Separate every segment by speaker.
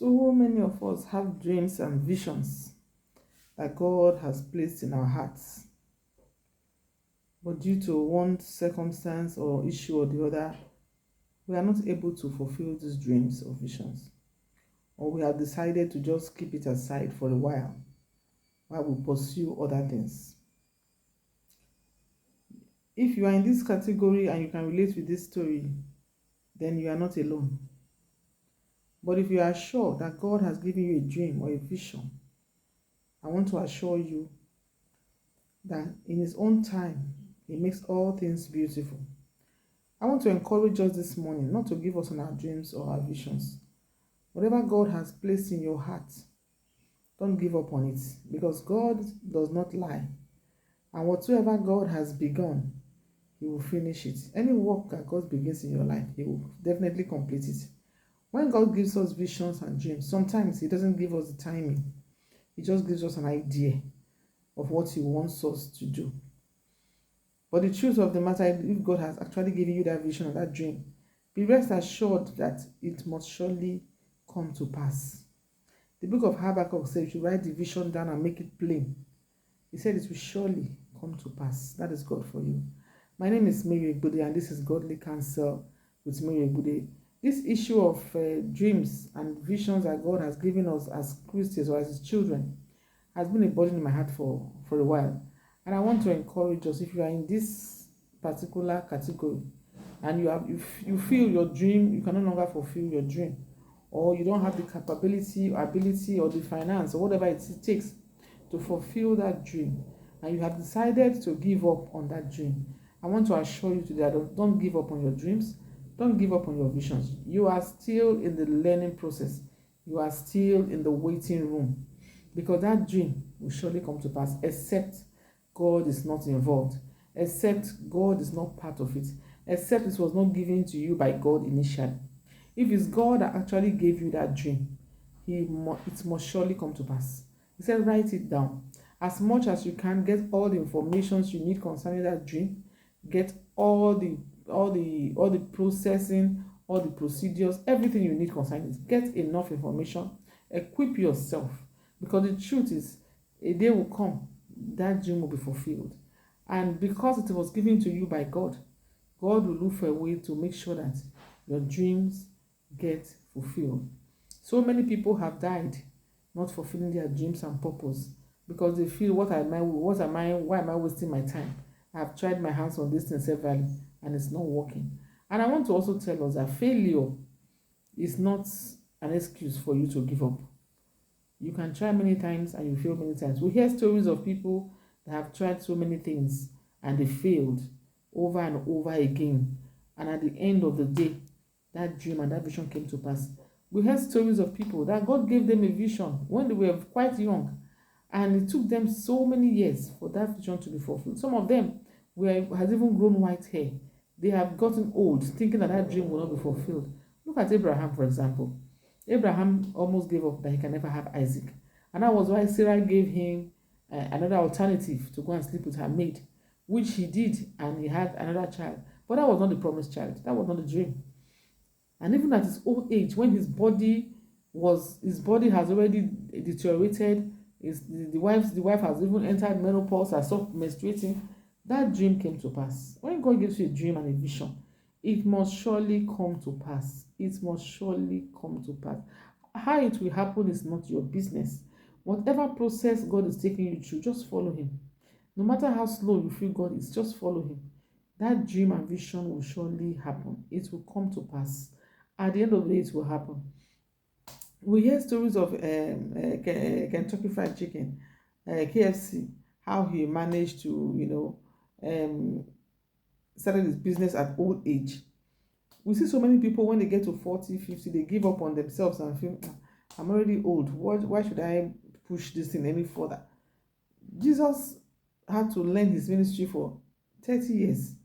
Speaker 1: So many of us have dreams and visions that God has placed in our hearts, but due to one circumstance or issue or the other, we are not able to fulfill these dreams or visions, or we have decided to just keep it aside for a while we pursue other things. If you are in this category and you can relate with this story, then you are not alone. But if you are sure that God has given you a dream or a vision, I want to assure you that in His own time, He makes all things beautiful. I want to encourage us this morning not to give us on our dreams or our visions. Whatever God has placed in your heart, don't give up on it, because God does not lie. And whatsoever God has begun, He will finish it. Any work that God begins in your life, He will definitely complete it. When God gives us visions and dreams, sometimes He doesn't give us the timing. He just gives us an idea of what He wants us to do. But the truth of the matter, if God has actually given you that vision or that dream, be rest assured that it must surely come to pass. The book of Habakkuk says you should write the vision down and make it plain. He said it will surely come to pass. That is God for you. My name is Mary Egbude, and this is Godly Counsel with Mary Egbude. This issue of dreams and visions that God has given us as Christians or as His children has been a burden in my heart for a while. And I want to encourage us, if you are in this particular category and you feel your dream, you can no longer fulfill your dream, or you don't have the capability or ability or the finance or whatever it takes to fulfill that dream, and you have decided to give up on that dream, I want to assure you today, don't give up on your dreams, don't give up on your visions. You are still in the learning process. You are still in the waiting room, because that dream will surely come to pass, except God is not involved, except God is not part of it, except it was not given to you by God initially. If it's God that actually gave you that dream, it must surely come to pass. He said, write it down. As much as you can, get all the information you need concerning that dream, get all the processing, all the procedures, everything you need concerning it. Get enough information, equip yourself, because the truth is, a day will come, that dream will be fulfilled. And because it was given to you by God, God will look for a way to make sure that your dreams get fulfilled. So many people have died not fulfilling their dreams and purpose, because they feel, why am I wasting my time? I've tried my hands on this thing severally and it's not working. And I want to also tell us that failure is not an excuse for you to give up. You can try many times and you fail many times. We hear stories of people that have tried so many things and they failed over and over again. And at the end of the day, that dream and that vision came to pass. We heard stories of people that God gave them a vision when they were quite young, and it took them so many years for that vision to be fulfilled. Some of them has even grown white hair. They have gotten old thinking that that dream will not be fulfilled. Look at Abraham, for example. Abraham almost gave up that he can never have Isaac, and that was why Sarah gave him another alternative to go and sleep with her maid, which he did, and he had another child. But that was not the promised child. That was not the dream. And even at his old age, when his body has already deteriorated, the wife has even entered menopause, has stopped menstruating, that dream came to pass. When God gives you a dream and a vision, it must surely come to pass. It must surely come to pass. How it will happen is not your business. Whatever process God is taking you through, just follow Him. No matter how slow you feel God is, just follow Him. That dream and vision will surely happen. It will come to pass. At the end of the day, it will happen. We hear stories of Kentucky Fried Chicken, KFC, how he managed to, started his business at old age. We see so many people, when they get to 40, 50, they give up on themselves and feel, I'm already old. Why should I push this thing any further? Jesus had to learn his ministry for 30 years.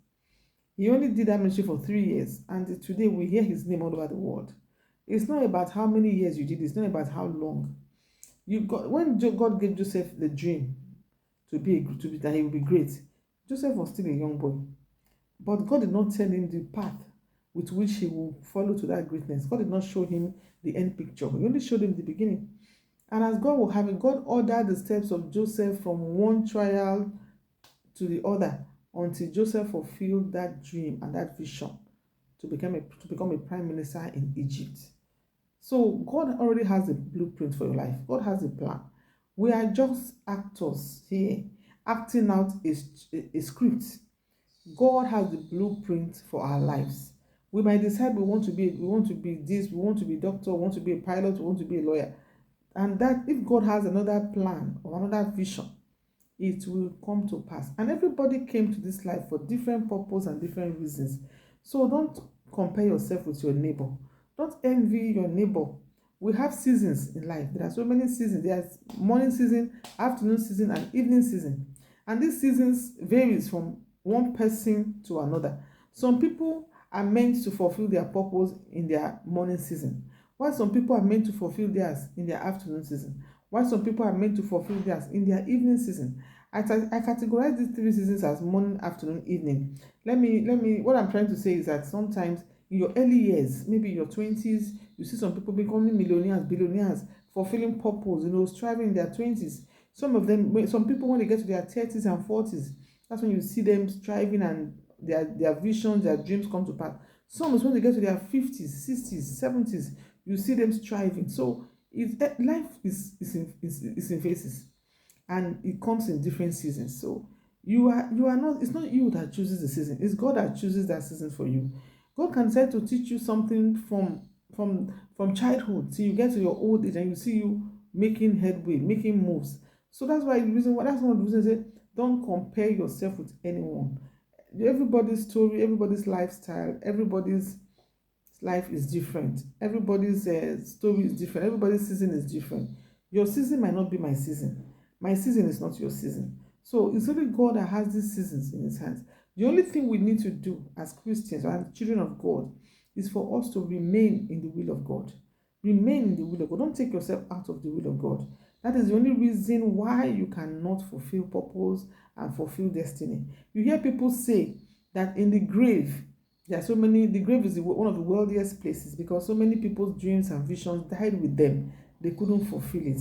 Speaker 1: He only did that ministry for 3 years, and today we hear his name all over the world. It's not about how many years you did, it's not about how long. When God gave Joseph the dream to be that he would be great, Joseph was still a young boy. But God did not tell him the path with which he will follow to that greatness. God did not show him the end picture. He only showed him the beginning. And as God will have it, God ordered the steps of Joseph from one trial to the other until Joseph fulfilled that dream and that vision to become a prime minister in Egypt. So God already has a blueprint for your life. God has a plan. We are just actors here, acting out a script. God has the blueprint for our lives. We might decide we want to be this, we want to be doctor, we want to be a pilot, we want to be a lawyer. And that if God has another plan or another vision, it will come to pass. And everybody came to this life for different purpose and different reasons. So don't compare yourself with your neighbor. Don't envy your neighbor. We have seasons in life. There are so many seasons. There's morning season, afternoon season, and evening season. And these seasons varies from one person to another. Some people are meant to fulfill their purpose in their morning season, while some people are meant to fulfill theirs in their afternoon season, while some people are meant to fulfill theirs in their evening season. I categorize these three seasons as morning, afternoon, evening. What I'm trying to say is that sometimes in your early years, maybe your 20s, you see some people becoming millionaires, billionaires, fulfilling purpose, striving in their 20s. Some people, when they get to their 30s and 40s, that's when you see them striving and their visions, their dreams come to pass. Some is when they get to their 50s, 60s, 70s, you see them striving. So life is in phases, and it comes in different seasons. So you are not, it's not you that chooses the season, it's God that chooses that season for you. God can decide to teach you something from childhood till you get to your old age, and you see you making headway, making moves. So that's one of the reasons I say don't compare yourself with anyone. Everybody's story, everybody's lifestyle, everybody's life is different. Everybody's story is different. Everybody's season is different. Your season might not be my season. My season is not your season. So it's only God that has these seasons in his hands. The only thing we need to do as Christians and children of God is for us to remain in the will of God. Remain in the will of God. Don't take yourself out of the will of God. That is the only reason why you cannot fulfill purpose and fulfill destiny. You hear people say that in the grave, the grave is one of the wealthiest places because so many people's dreams and visions died with them. They couldn't fulfill it.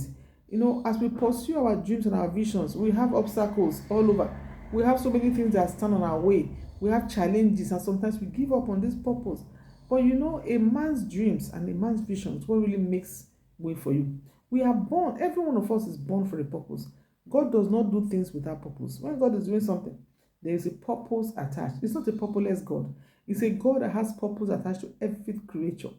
Speaker 1: As we pursue our dreams and our visions, we have obstacles all over. We have so many things that stand on our way. We have challenges, and sometimes we give up on this purpose. But a man's dreams and a man's vision is what really makes way for you. We are born, every one of us is born for a purpose. God does not do things without purpose. When God is doing something, there is a purpose attached. It's not a purposeless God. It's a God that has purpose attached to every creature.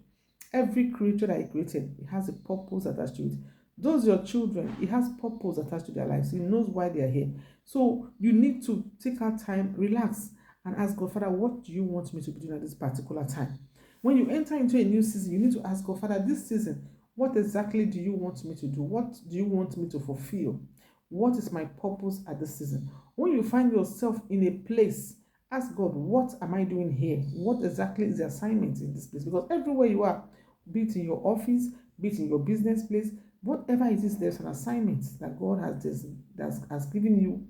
Speaker 1: Every creature that he created, it has a purpose attached to it. Those your children, it has purpose attached to their lives. He knows why they are here. So you need to take out time, relax, and ask God, Father, what do you want me to be doing at this particular time? When you enter into a new season, you need to ask God, Father, this season, what exactly do you want me to do? What do you want me to fulfill? What is my purpose at this season? When you find yourself in a place, ask God, what am I doing here? What exactly is the assignment in this place? Because everywhere you are, be it in your office, be it in your business place, whatever it is, there's an assignment that God has given you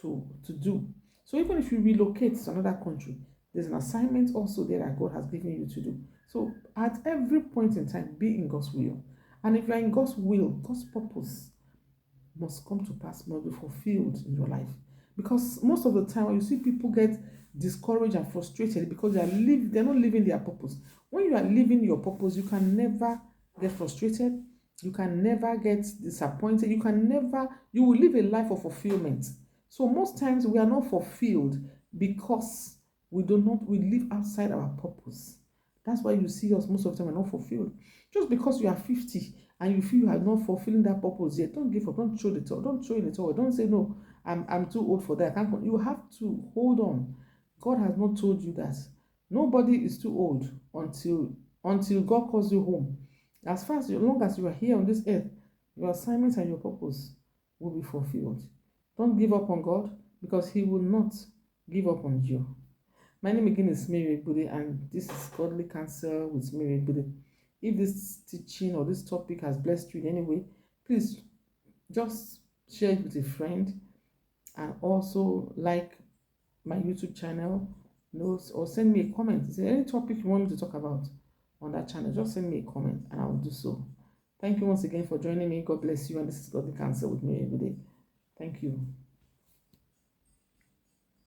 Speaker 1: to do. So even if you relocate to another country, there's an assignment also there that God has given you to do. So at every point in time, be in God's will. And if you're in God's will, God's purpose must come to pass, must be fulfilled in your life. Because most of the time when you see people get discouraged and frustrated because they're not living their purpose. When you are living your purpose, you can never get frustrated, you can never get disappointed, you will live a life of fulfillment. So most times we are not fulfilled because we live outside our purpose. That's why you see us most of the time are not fulfilled. Just because you are 50 and you feel you are not fulfilling that purpose yet, don't give up, don't throw it all, don't say no, I'm too old for that. I can't. You have to hold on. God has not told you that. Nobody is too old until God calls you home. As long as you are here on this earth, your assignments and your purpose will be fulfilled. Don't give up on God because He will not give up on you. My name again is Mary Bude, and this is Godly Counsel with Mary Bude. If this teaching or this topic has blessed you in any way, please just share it with a friend, and also like my YouTube channel, or send me a comment. Is there any topic you want me to talk about on that channel? Just send me a comment and I will do so. Thank you once again for joining me. God bless you. And this is God the Counsel with me every day. Thank you.